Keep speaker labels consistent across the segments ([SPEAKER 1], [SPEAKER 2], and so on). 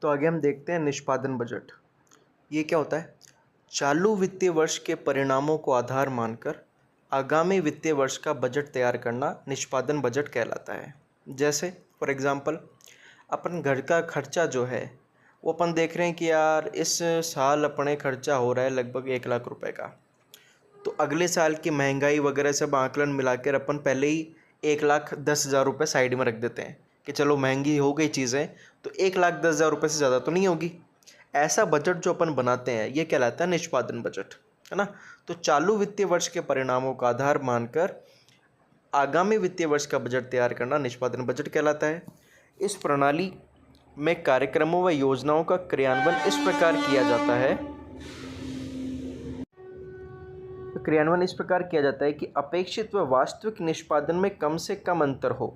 [SPEAKER 1] तो आगे हम देखते हैं निष्पादन बजट। ये क्या होता है? चालू वित्तीय वर्ष के परिणामों को आधार मानकर आगामी वित्तीय वर्ष का बजट तैयार करना निष्पादन बजट कहलाता है। जैसे फॉर एग्ज़ाम्पल अपन घर का खर्चा जो है वो अपन देख रहे हैं कि यार इस साल अपने खर्चा हो रहा है लगभग 1 लाख रुपए का। तो अगले साल की महंगाई वगैरह सब आकलन मिलाकर अपन पहले ही 1,10,000 रुपये साइड में रख देते हैं कि चलो महंगी हो गई चीज़ें तो 1,10,000 रुपये से ज़्यादा तो नहीं होगी। ऐसा बजट जो अपन बनाते हैं ये कहलाता है निष्पादन बजट, है ना। तो चालू वित्तीय वर्ष के परिणामों का आधार मानकर आगामी वित्तीय वर्ष का बजट तैयार करना निष्पादन बजट कहलाता है। इस प्रणाली में कार्यक्रमों व योजनाओं का क्रियान्वयन इस प्रकार किया जाता है कि अपेक्षित व वास्तविक निष्पादन में कम से कम अंतर हो,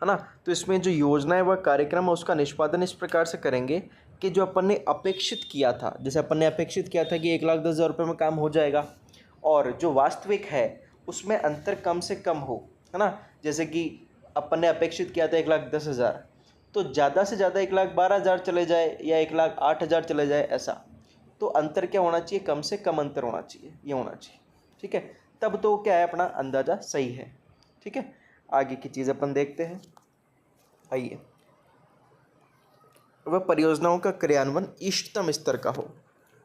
[SPEAKER 1] है ना। तो इसमें जो योजनाएं व कार्यक्रम है उसका निष्पादन इस प्रकार से करेंगे कि जो अपन ने अपेक्षित किया था, जैसे अपन ने अपेक्षित किया था कि 1,10,000 रुपये में काम हो जाएगा, और जो वास्तविक है उसमें अंतर कम से कम हो, है ना। जैसे कि अपन ने अपेक्षित किया था 1,10,000, तो ज़्यादा से ज़्यादा 1,12,000 चले जाए या 1,08,000 चले जाए, ऐसा। तो अंतर क्या होना चाहिए? कम से कम अंतर होना चाहिए, ये होना चाहिए, ठीक है। तब तो क्या है, अपना अंदाज़ा सही है, ठीक है। आगे की चीज़ अपन देखते हैं। आइए, वह परियोजनाओं का क्रियान्वयन इष्टतम स्तर का हो।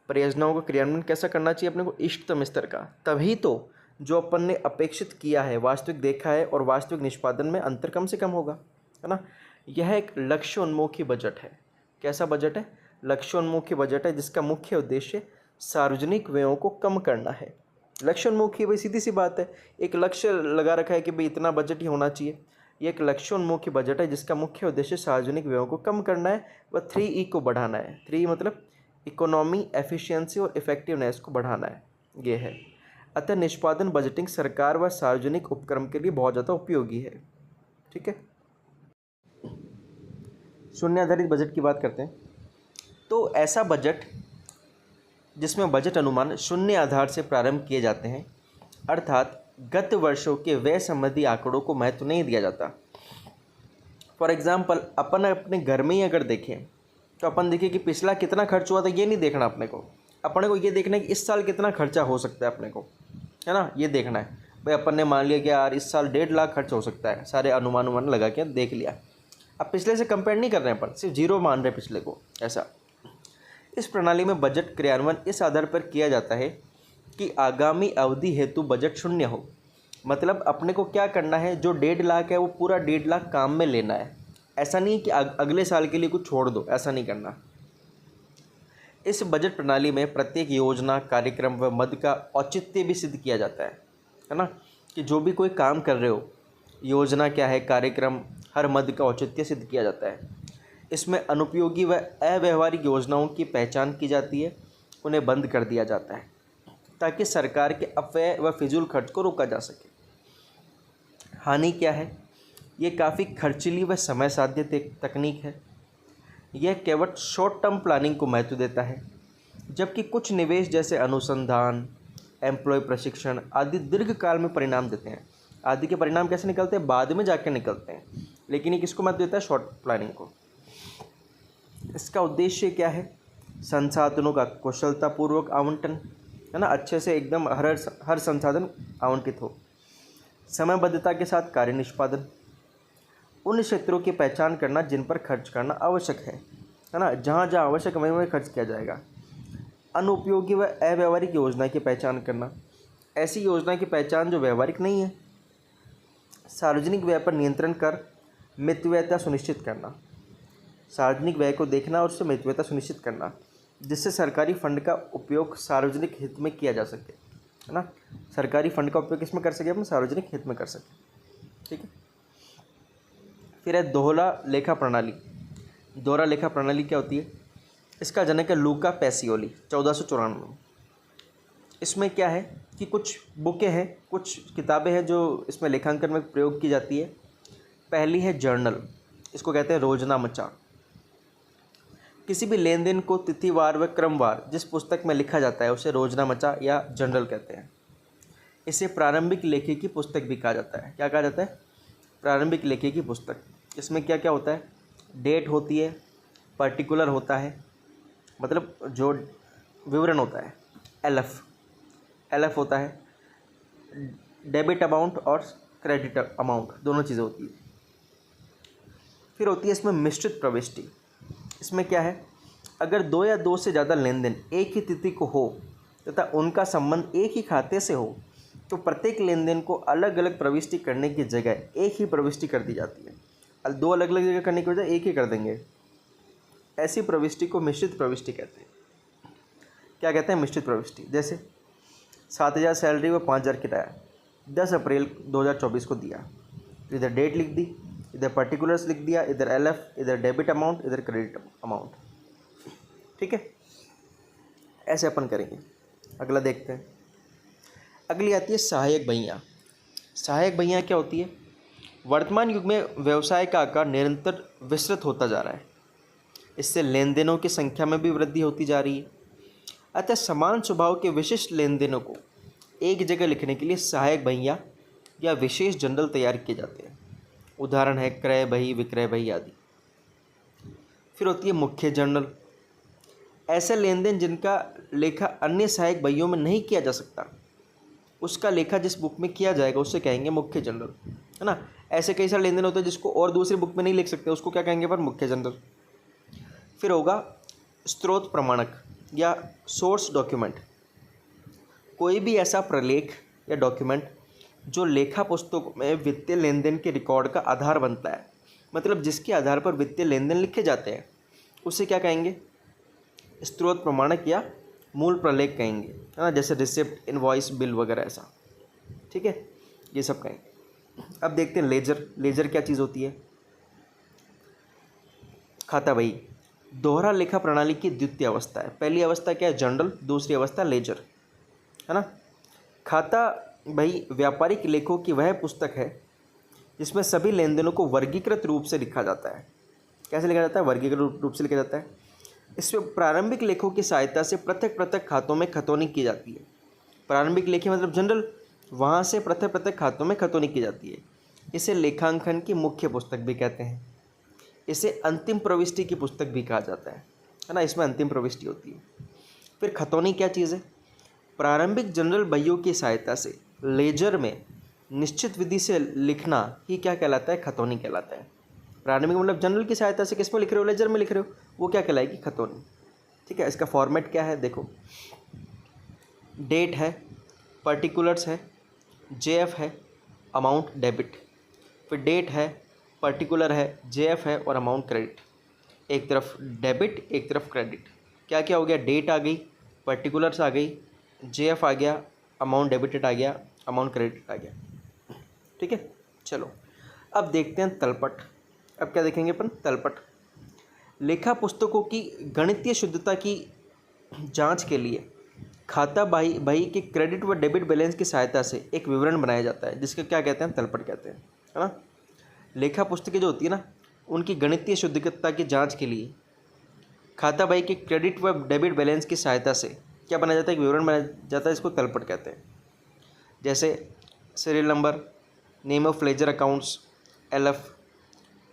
[SPEAKER 1] परियोजनाओं का क्रियान्वयन कैसा करना चाहिए अपने को? इष्टतम स्तर का। तभी तो जो अपन ने अपेक्षित किया है, वास्तविक देखा है, और वास्तविक निष्पादन में अंतर कम से कम होगा, है ना। यह एक लक्ष्योन्मुखी बजट है। कैसा बजट है? लक्ष्योन्मुखी बजट है, जिसका मुख्य उद्देश्य सार्वजनिक व्ययों को कम करना है। लक्ष्योन्मुखी, भाई सीधी सी बात है, एक लक्ष्य लगा रखा है कि भाई इतना बजट ही होना चाहिए। ये एक लक्ष्योन्मुखी बजट है जिसका मुख्य उद्देश्य सार्वजनिक व्ययों को कम करना है व 3E को बढ़ाना है। 3E मतलब इकोनॉमी, एफिशिएंसी और इफेक्टिवनेस को बढ़ाना है, ये है। अतः निष्पादन बजटिंग सरकार व सार्वजनिक उपक्रम के लिए बहुत ज़्यादा उपयोगी है, ठीक है। शून्य आधारित बजट की बात करते हैं। तो ऐसा बजट जिसमें बजट अनुमान शून्य आधार से प्रारंभ किए जाते हैं, अर्थात गत वर्षों के व्यय संबंधी आंकड़ों को महत्व नहीं दिया जाता। फॉर एग्जाम्पल अपन अपने घर में ही अगर देखें तो अपन देखिए कि पिछला कितना खर्च हुआ था, ये नहीं देखना अपने को ये देखना है कि इस साल कितना खर्चा हो सकता है अपने को, है ना। ये देखना है भाई, अपन ने मान लिया कि यार इस साल 1.5 लाख खर्च हो सकता है, सारे अनुमान लगा के देख लिया। अब पिछले से कंपेयर नहीं कर रहे हैं अपन, सिर्फ जीरो मान रहे पिछले को, ऐसा। इस प्रणाली में बजट क्रियान्वयन इस आधार पर किया जाता है कि आगामी अवधि हेतु बजट शून्य हो। मतलब अपने को क्या करना है, जो 1.5 लाख है वो पूरा 1.5 लाख काम में लेना है। ऐसा नहीं कि अगले साल के लिए कुछ छोड़ दो, ऐसा नहीं करना। इस बजट प्रणाली में प्रत्येक योजना, कार्यक्रम व मद का औचित्य भी सिद्ध किया जाता है ना। कि जो भी कोई काम कर रहे हो, योजना क्या है, कार्यक्रम, हर मद का औचित्य सिद्ध किया जाता है। इसमें अनुपयोगी व अव्यवहारिक योजनाओं की पहचान की जाती है, उन्हें बंद कर दिया जाता है ताकि सरकार के अपव्यय व फिजूल खर्च को रोका जा सके। हानि क्या है? ये काफ़ी खर्चीली व समय साध्य तकनीक है। यह केवल शॉर्ट टर्म प्लानिंग को महत्व देता है, जबकि कुछ निवेश जैसे अनुसंधान, एम्प्लॉय प्रशिक्षण आदि दीर्घकाल में परिणाम देते हैं। आदि के परिणाम कैसे निकलते हैं? बाद में जाकर निकलते हैं, लेकिन ये किसको महत्व देता है? शॉर्ट प्लानिंग को। इसका उद्देश्य क्या है? संसाधनों का कुशलतापूर्वक आवंटन, है ना, अच्छे से एकदम हर संसाधन आवंटित हो। समयबद्धता के साथ कार्य निष्पादन, उन क्षेत्रों की पहचान करना जिन पर खर्च करना आवश्यक है ना, जहाँ जहाँ आवश्यक है वहीं खर्च किया जाएगा। अनुपयोगी व अव्यवहारिक योजना की पहचान करना, ऐसी योजना की पहचान जो व्यवहारिक नहीं है। सार्वजनिक व्यय पर नियंत्रण कर मितव्ययता सुनिश्चित करना, सार्वजनिक व्यय को देखना और उससे मितव्ययता सुनिश्चित करना, जिससे सरकारी फंड का उपयोग सार्वजनिक हित में किया जा सके, है ना। सरकारी फंड का उपयोग किसमें कर सके? हम सार्वजनिक हित में कर सकें, ठीक है। फिर है दोहरा लेखा प्रणाली। दोहरा लेखा प्रणाली क्या होती है? इसका जनक है लूका पैसियोली, 1494। इसमें क्या है कि कुछ बुकें हैं, कुछ किताबें हैं जो इसमें लेखांकन में प्रयोग की जाती है। पहली है जर्नल, इसको कहते हैं रोजनामचा। किसी भी लेन देन को तिथिवार व क्रमवार जिस पुस्तक में लिखा जाता है उसे रोजनामचा या जर्नल कहते हैं। इसे प्रारंभिक लेखे की पुस्तक भी कहा जाता है। क्या कहा जाता है? प्रारंभिक लेखे की पुस्तक। इसमें क्या क्या होता है? डेट होती है, पर्टिकुलर होता है, मतलब जो विवरण होता है, एल एफ होता है, डेबिट अमाउंट और क्रेडिट अमाउंट दोनों चीज़ें होती है। फिर होती है इसमें मिश्रित प्रविष्टि। इसमें क्या है, अगर दो या दो से ज़्यादा लेन देन एक ही तिथि को हो तथा उनका संबंध एक ही खाते से हो तो प्रत्येक लेन देन को अलग अलग प्रविष्टि करने की जगह एक ही प्रविष्टि कर दी जाती है। दो अलग अलग जगह करने की वजह एक ही कर देंगे, ऐसी प्रविष्टि को मिश्रित प्रविष्टि कहते हैं। क्या कहते हैं, मिश्रित प्रविष्टि। जैसे 7,000 सैलरी व 5,000 किराया 10 अप्रैल 2024 को दिया, इधर डेट लिख दी, इधर पर्टिकुलर्स लिख दिया, इधर एलएफ, इधर डेबिट अमाउंट, इधर क्रेडिट अमाउंट। ठीक है, ऐसे अपन करेंगे। अगला देखते हैं। अगली आती है सहायक बहियाँ। सहायक बहियाँ क्या होती है, वर्तमान युग में व्यवसाय का आकार निरंतर विस्तृत होता जा रहा है, इससे लेन देनों की संख्या में भी वृद्धि होती जा रही है। अतः समान स्वभाव के विशिष्ट लेन देनों को एक जगह लिखने के लिए सहायक बहियाँ या विशेष जर्नल तैयार किए जाते हैं। उदाहरण है क्रय बही, विक्रय बही आदि। फिर होती है मुख्य जर्नल। ऐसे लेन देन जिनका लेखा अन्य सहायक बहियों में नहीं किया जा सकता, उसका लेखा जिस बुक में किया जाएगा उसे कहेंगे मुख्य जर्नल, है ना। ऐसे कई सारे लेन देन होते हैं जिसको और दूसरी बुक में नहीं लिख सकते, उसको क्या कहेंगे पर मुख्य जर्नल। फिर होगा स्रोत प्रमाणक या सोर्स डॉक्यूमेंट। कोई भी ऐसा प्रलेख या डॉक्यूमेंट जो लेखा पुस्तकों में वित्तीय लेन देन के रिकॉर्ड का आधार बनता है, मतलब जिसके आधार पर वित्तीय लेन देन लिखे जाते हैं, उसे क्या कहेंगे, स्रोत प्रमाणक या मूल प्रलेख कहेंगे, है ना। जैसे रिसिप्ट, इनवॉइस, बिल वगैरह ऐसा। ठीक है, ये सब कहेंगे। अब देखते हैं लेजर। लेजर क्या चीज़ होती है, खाता बही दोहरा लेखा प्रणाली की द्वितीय अवस्था है। पहली अवस्था क्या है, जर्नल, दूसरी अवस्था लेजर, है ना। खाता बही व्यापारिक लेखों की वह पुस्तक है जिसमें सभी लेन देनों को वर्गीकृत रूप से लिखा जाता है। कैसे लिखा जाता है, वर्गीकृत रूप से लिखा जाता है। इसमें प्रारंभिक लेखों की सहायता से पृथक पृथक खातों में खतौनी की जाती है। प्रारंभिक लेखें मतलब जनरल, वहाँ से पृथक पृथक खातों में खतौनी की जाती है। इसे लेखांकन की मुख्य पुस्तक भी कहते हैं। इसे अंतिम प्रविष्टि की पुस्तक भी कहा जाता है ना। इसमें अंतिम प्रविष्टि होती है। फिर खतौनी क्या चीज़ है, प्रारंभिक जनरल बहियों की सहायता से लेजर में निश्चित विधि से लिखना ही क्या कहलाता है, खतौनी कहलाता है। प्रारंभिक मतलब जनरल की सहायता से किस में लिख रहे हो, लेजर में लिख रहे हो, वो क्या कहलाएगी, खतौनी। ठीक है, इसका फॉर्मेट क्या है, देखो डेट है, पर्टिकुलर्स है, जेएफ है, अमाउंट डेबिट। फिर डेट है, पर्टिकुलर है, जेएफ है और अमाउंट क्रेडिट। एक तरफ डेबिट, एक तरफ क्रेडिट। क्या क्या हो गया, डेट आ गई, पर्टिकुलर्स आ गई, जेएफ आ गया, अमाउंट डेबिटेड आ गया, अमाउंट क्रेडिट आ गया। ठीक है, चलो अब देखते हैं तलपट। अब क्या देखेंगे अपन, तलपट। लेखा पुस्तकों की गणितीय शुद्धता की जांच के लिए खाता बही के क्रेडिट व डेबिट बैलेंस की सहायता से एक विवरण बनाया जाता है, जिसका क्या कहते हैं, तलपट कहते हैं, है ना। लेखा पुस्तकें जो होती है ना, उनकी गणितीय शुद्धता की जांच के लिए खाता बही के क्रेडिट व डेबिट बैलेंस की सहायता से क्या बनाया जाता है, एक विवरण बनाया जाता है, इसको तलपट कहते हैं। जैसे serial number, name of ledger accounts, LF,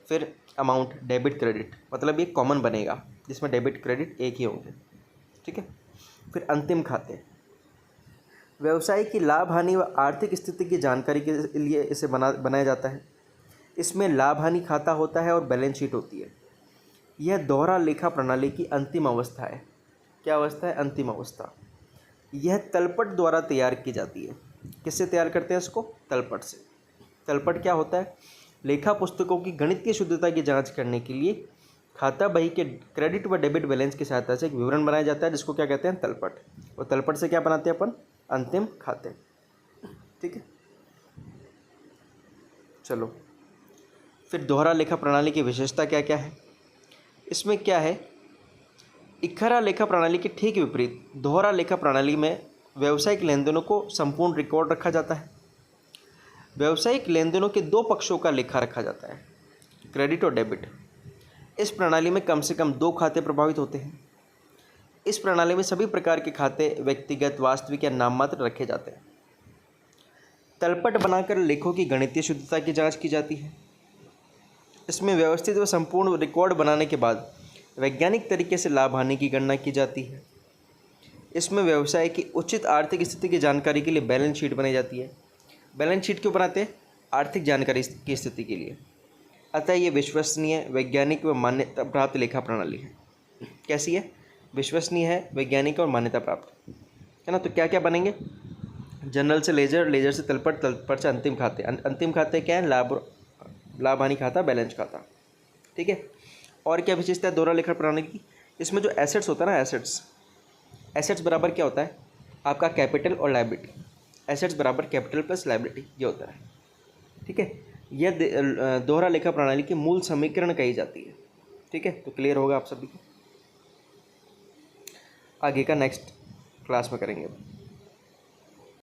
[SPEAKER 1] फिर अमाउंट, डेबिट क्रेडिट, मतलब ये कॉमन बनेगा जिसमें डेबिट क्रेडिट एक ही होंगे। ठीक है, फिर अंतिम खाते। व्यवसाय की लाभ हानि व आर्थिक स्थिति की जानकारी के लिए इसे बनाया जाता है। इसमें लाभ हानि खाता होता है और बैलेंस शीट होती है। यह दोहरा लेखा प्रणाली की अंतिम अवस्था है। क्या अवस्था है, अंतिम अवस्था। यह तलपट द्वारा तैयार की जाती है। किससे तैयार करते हैं इसको, तलपट से। तलपट क्या होता है, लेखा पुस्तकों की गणितीय शुद्धता की जांच करने के लिए खाता बही के क्रेडिट व डेबिट बैलेंस की सहायता से एक विवरण बनाया जाता है, जिसको क्या कहते हैं, तलपट। और तलपट से क्या बनाते हैं अपन, अंतिम खाते। ठीक है, चलो फिर दोहरा लेखा प्रणाली की विशेषता क्या क्या है। इसमें क्या है, इक्खरा लेखा प्रणाली के ठीक विपरीत दोहरा लेखा प्रणाली में व्यावसायिक लेन देनों को संपूर्ण रिकॉर्ड रखा जाता है। व्यावसायिक लेन देनों के दो पक्षों का लेखा रखा जाता है, क्रेडिट और डेबिट। इस प्रणाली में कम से कम 2 खाते प्रभावित होते हैं। इस प्रणाली में सभी प्रकार के खाते व्यक्तिगत, वास्तविक या नाममात्र रखे जाते हैं। तलपट बनाकर लेखों की गणितीय शुद्धता की जांच की जाती है। इसमें व्यवस्थित व संपूर्ण रिकॉर्ड बनाने के बाद वैज्ञानिक तरीके से लाभ हानि की गणना की जाती है। इसमें व्यवसाय की उचित आर्थिक स्थिति की जानकारी के लिए बैलेंस शीट बनाई जाती है। बैलेंस शीट क्यों बनाते हैं? आर्थिक जानकारी की स्थिति के लिए। अतः ये विश्वसनीय, वैज्ञानिक व मान्यता प्राप्त लेखा प्रणाली है। कैसी है? विश्वसनीय है, वैज्ञानिक और मान्यता प्राप्त, है ना। तो क्या क्या बनेंगे? जनरल से लेजर, लेजर से तलपट, तलपट से अंतिम खाते। अंतिम खाते क्या है? लाभ हानि खाता, बैलेंस खाता। ठीक है। और क्या विशेषता है दोहरा लेखा प्रणाली की? इसमें जो एसेट्स होता है ना, एसेट्स बराबर क्या होता है? आपका कैपिटल और लायबिलिटी। एसेट्स बराबर कैपिटल प्लस लायबिलिटी, ये होता है। ठीक है। यह दोहरा लेखा प्रणाली की मूल समीकरण कही जाती है। ठीक है। तो क्लियर होगा आप सभी को। आगे का नेक्स्ट क्लास में करेंगे।